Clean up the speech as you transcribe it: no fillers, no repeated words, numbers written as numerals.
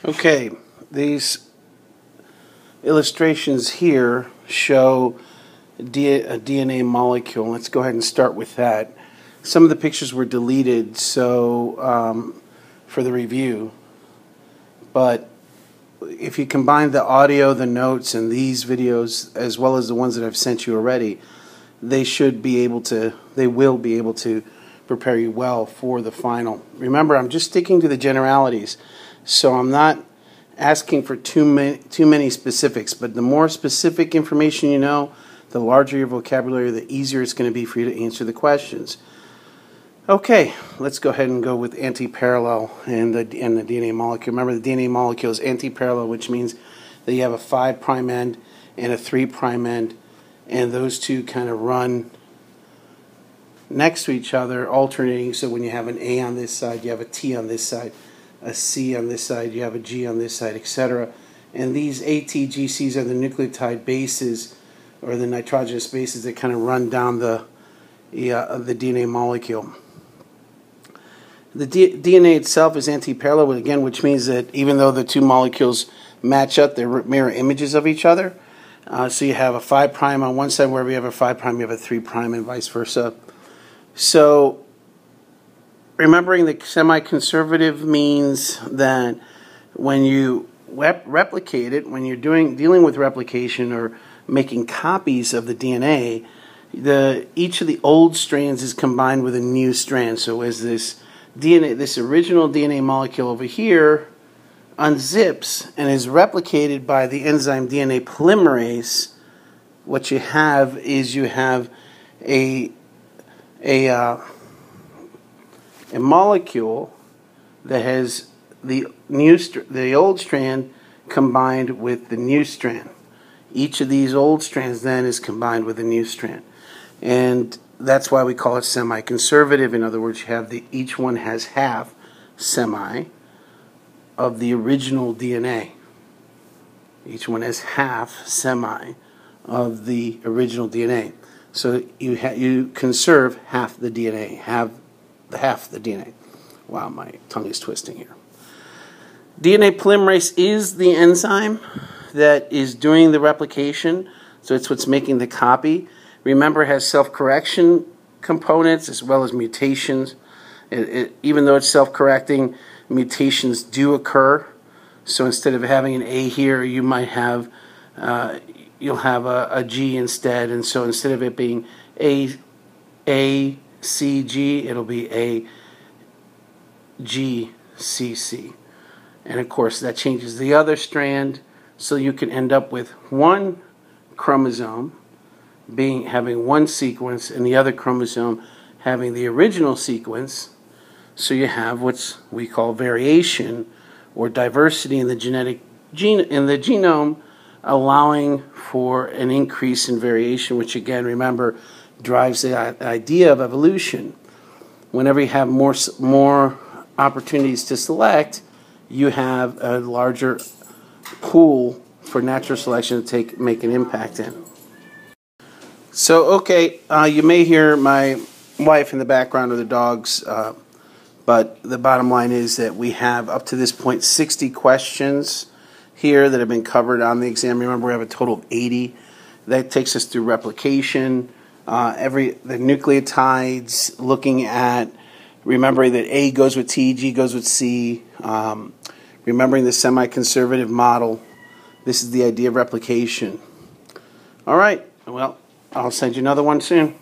Okay, these illustrations here show a DNA molecule. Let's go ahead and start with that. Some of the pictures were deleted for the review, but if you combine the audio, the notes, and these videos, as well as the ones that I've sent you already, they will be able to prepare you well for the final. Remember, I'm just sticking to the generalities, so I'm not asking for too many specifics, but the more specific information you know, the larger your vocabulary, the easier it's going to be for you to answer the questions. Okay, let's go ahead and go with anti-parallel and the DNA molecule. Remember, the DNA molecule is anti-parallel, which means that you have a 5' end and a 3' end, and those two kind of run next to each other, alternating. So when you have an A on this side, you have a T on this side, a C on this side, you have a G on this side, etc. And these ATGCs are the nucleotide bases, or the nitrogenous bases that kind of run down the DNA molecule. The DNA itself is anti-parallel, again, which means that even though the two molecules match up, they're mirror images of each other. So you have a 5' on one side, wherever you have a 5', you have a 3', and vice versa. So remembering that semi-conservative means that when you replicate it, when you're dealing with replication or making copies of the DNA, each of the old strands is combined with a new strand. So as this original DNA molecule over here unzips and is replicated by the enzyme DNA polymerase, what you have is a molecule that has the old strand combined with the new strand. Each of these old strands then is combined with a new strand, and that's why we call it semi-conservative. In other words, you have each one has half semi of the original DNA. Each one has half semi of the original DNA. So you conserve half the DNA, half the DNA. Wow, my tongue is twisting here. DNA polymerase is the enzyme that is doing the replication, so it's what's making the copy. Remember, it has self-correction components as well as mutations. Even though it's self-correcting, mutations do occur. So instead of having an A here, you might have you'll have a G instead, and so instead of it being A C G, it'll be A G C C, and of course that changes the other strand, so you can end up with one chromosome having one sequence and the other chromosome having the original sequence. So you have what we call variation or diversity in the genome, allowing for an increase in variation, which again, remember, drives the idea of evolution. Whenever you have more opportunities to select, you have a larger pool for natural selection to make an impact in. So, okay, you may hear my wife in the background or the dogs, but the bottom line is that we have, up to this point, 60 questions here that have been covered on the exam. Remember, we have a total of 80. That takes us through replication, the nucleotides, looking at, remembering that A goes with T, G goes with C, remembering the semi-conservative model. This is the idea of replication. All right, well, I'll send you another one soon.